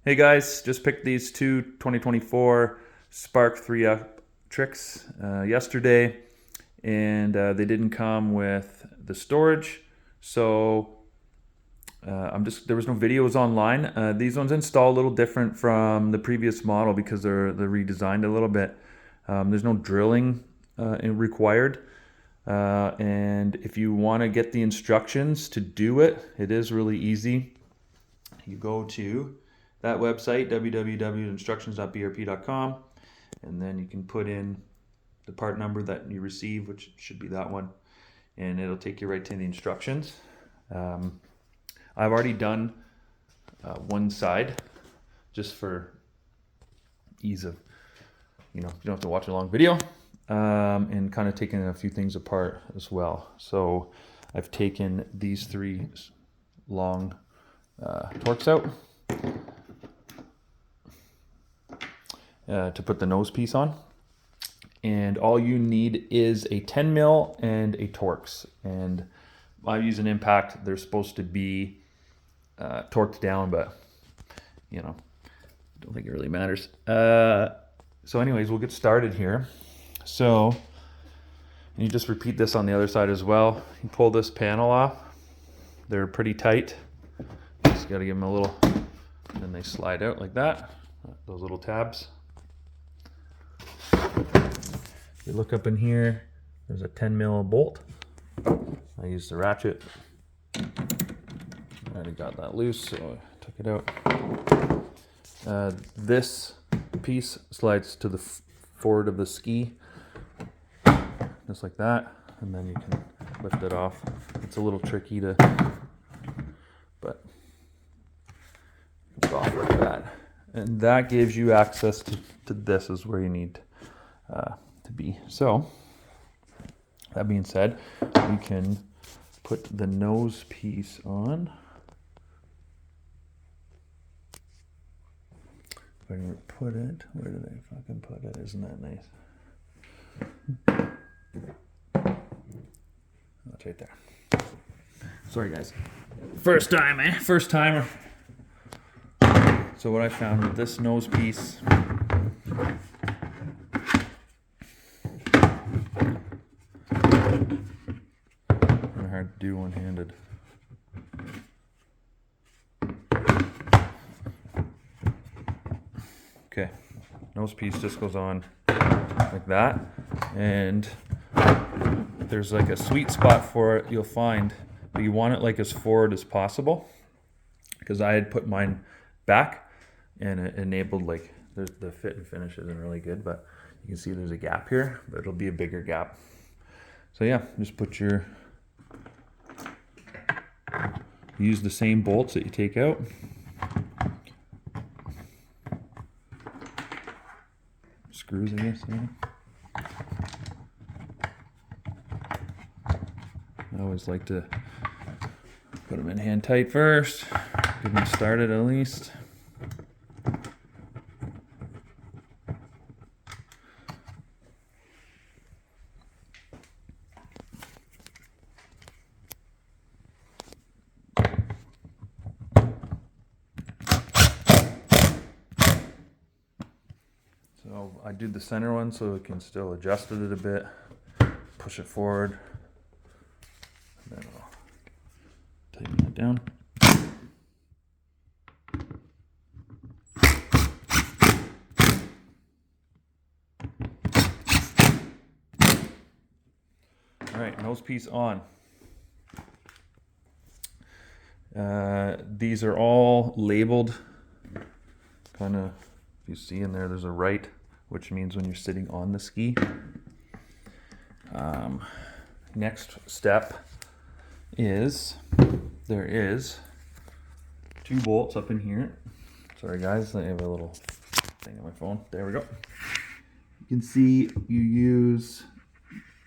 Hey guys, just picked these two 2024 Spark 3 Up Trixx yesterday, and they didn't come with the storage, so there was no videos online. These ones install a little different from the previous model because they're redesigned a little bit. There's no drilling required, and if you want to get the instructions to do it, it is really easy. You go to that website, www.instructions.brp.com, and then you can put in the part number that you receive, which should be that one, and it'll take you right to the instructions. I've already done one side just for ease of, you don't have to watch a long video, and kind of taken a few things apart as well. So I've taken these three long Torx out to put the nose piece on, and all you need is a 10 mil and a Torx. And I use an impact. They're supposed to be torqued down, but don't think it really matters. So anyways, we'll get started here. So you just repeat this on the other side as well. You pull this panel off. They're pretty tight. Just got to give them a little, and then they slide out like that, those little tabs. You look up in here, there's a 10 mil bolt. I used the ratchet. I already got that loose, so I took it out. This piece slides to the forward of the ski, just like that, and then you can lift it off. It's a little tricky to, but it's off like that. And that gives you access to this is where you need to be. So that being said, we can put the nose piece on. If I can put it, where did I fucking put it? Isn't that nice? That's right there. Sorry guys. First time, eh? First timer. So what I found with this nose piece, hard to do one-handed. Okay, nose piece just goes on like that, and there's like a sweet spot for it you'll find, but you want it like as forward as possible, because I had put mine back and it enabled, like, the fit and finish isn't really good, but you can see there's a gap here, but it'll be a bigger gap. So yeah, just put your, use the same bolts that you take out. Screws, I guess. Yeah. I always like to put them in hand tight first, get them started at least. So I do the center one so it can still adjust it a bit, push it forward, and then I'll tighten that down. All right, nose piece on. These are all labeled, kind of, if you see in there, there's a right, which means when you're sitting on the ski. Next step is, there is 2 bolts up in here. Sorry guys, I have a little thing on my phone. There we go. You can see you use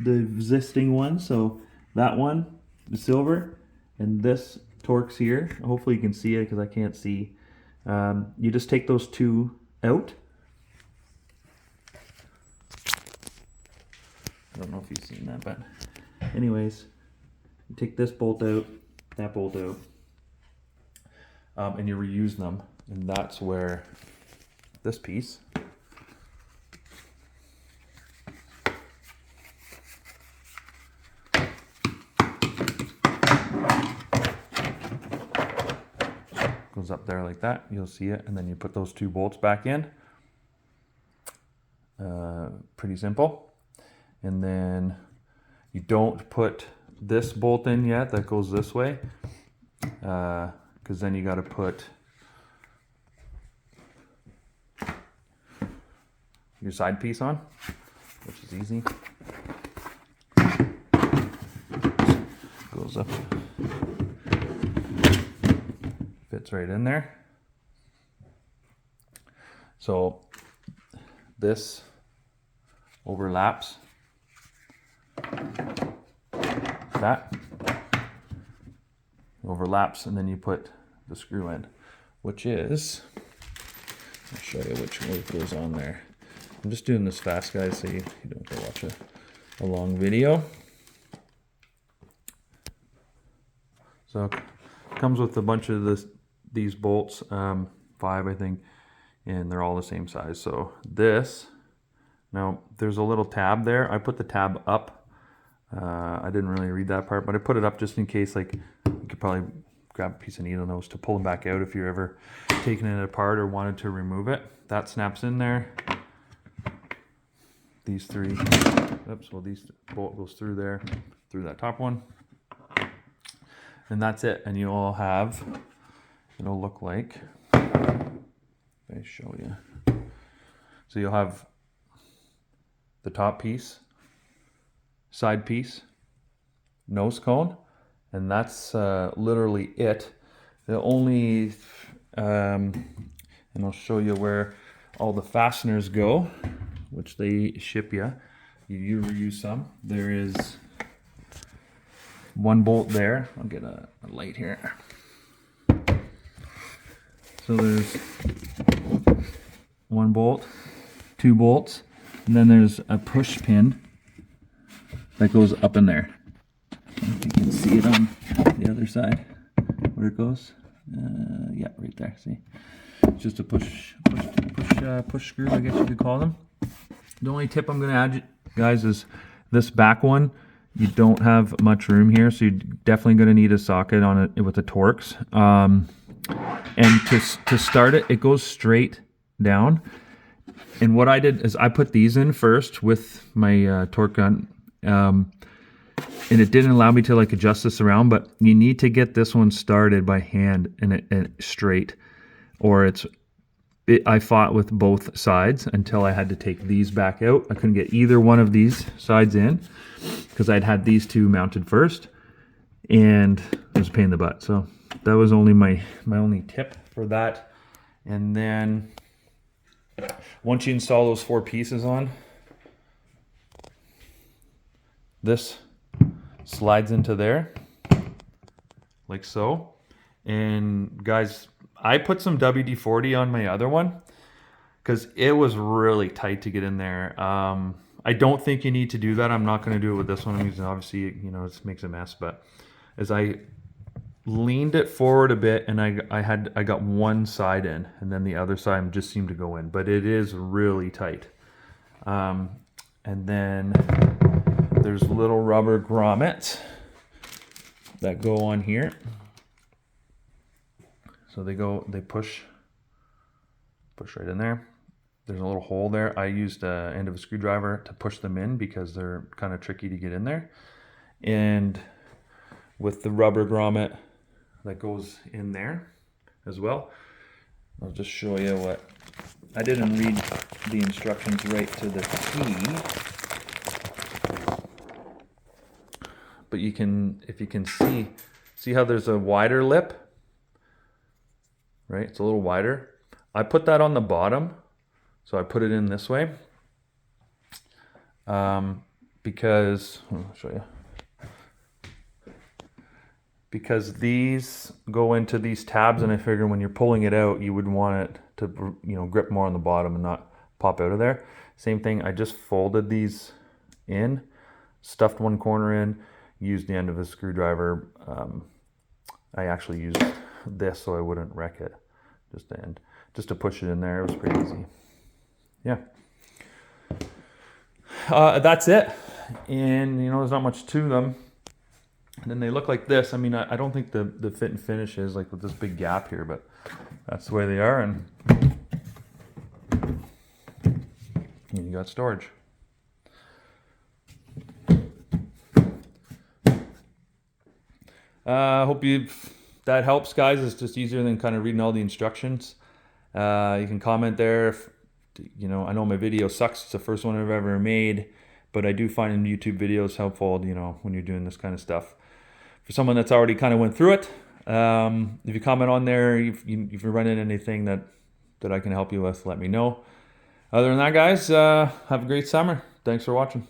the existing one, so that one, the silver, and this Torx here. Hopefully you can see it because I can't see. You just take those 2 out. I don't know if you've seen that, but anyways, you take this bolt out, that bolt out. and you reuse them. And that's where this piece goes up there like that. You'll see it, and then you put those 2 bolts back in. Pretty simple. And then you don't put this bolt in yet that goes this way, because then you got to put your side piece on, which is easy. Goes up, fits right in there. So this overlaps that, overlaps, and then you put the screw in, which is, I'll show you which way it goes on there. I'm just doing this fast, guys, so you don't have to watch a long video. So it comes with a bunch of these bolts, 5 I think, and they're all the same size. So this, now there's a little tab there. I put the tab up. I didn't really read that part, but I put it up just in case, like, you could probably grab a piece of needle nose to pull them back out if you're ever taking it apart or wanted to remove it. That snaps in there. These 3, oops, well, these bolt goes through there, through that top one. And that's it. And you'll have, it'll look like, if I show you. So you'll have the top piece, side piece, nose cone, and that's literally it. The only, and I'll show you where all the fasteners go, which they ship you. You reuse some. There is 1 bolt there. I'll get a light here. So there's 1 bolt, 2 bolts, and then there's a push pin that goes up in there. I don't know if you can see it on the other side where it goes. Yeah, right there. See, it's just a push screw, I guess you could call them. The only tip I'm going to add, guys, is this back one. You don't have much room here, so you're definitely going to need a socket on it with the Trixx. And to start it, it goes straight down. And what I did is I put these in first with my torque gun, and it didn't allow me to like adjust this around. But you need to get this one started by hand and straight, or I fought with both sides until I had to take these back out. I couldn't get either one of these sides in because I'd had these 2 mounted first, and it was a pain in the butt. So that was only my only tip for that. And then once you install those 4 pieces on, this slides into there like so. And guys, I put some WD-40 on my other one because it was really tight to get in there. I don't think you need to do that. I'm not going to do it with this one because obviously, you know, it makes a mess. But as I leaned it forward a bit, and I got one side in, and then the other side just seemed to go in. But it is really tight. And then there's little rubber grommets that go on here. So they push right in there. There's a little hole there. I used the end of a screwdriver to push them in because they're kind of tricky to get in there. And with the rubber grommet that goes in there as well. I'll just show you what, I didn't read the instructions right to the T, but you can, if you can see how there's a wider lip, right? It's a little wider. I put that on the bottom, so I put it in this way, because, I'll show you. Because these go into these tabs, and I figure when you're pulling it out, you would want it to, you know, grip more on the bottom and not pop out of there. Same thing, I just folded these in, stuffed one corner in, used the end of a screwdriver. I actually used this so I wouldn't wreck it. Just to push it in there, it was pretty easy. Yeah. That's it. And you know, there's not much to them. And then they look like this. I mean, I don't think the fit and finish is like with this big gap here, but that's the way they are. And you got storage. Hope that helps, guys. It's just easier than kind of reading all the instructions. You can comment there. You know, I know my video sucks. It's the first one I've ever made, but I do find YouTube videos helpful, you know, when you're doing this kind of stuff. For someone that's already kind of went through it, if you comment on there, if you run into anything that I can help you with, let me know. Other than that, guys, have a great summer. Thanks for watching.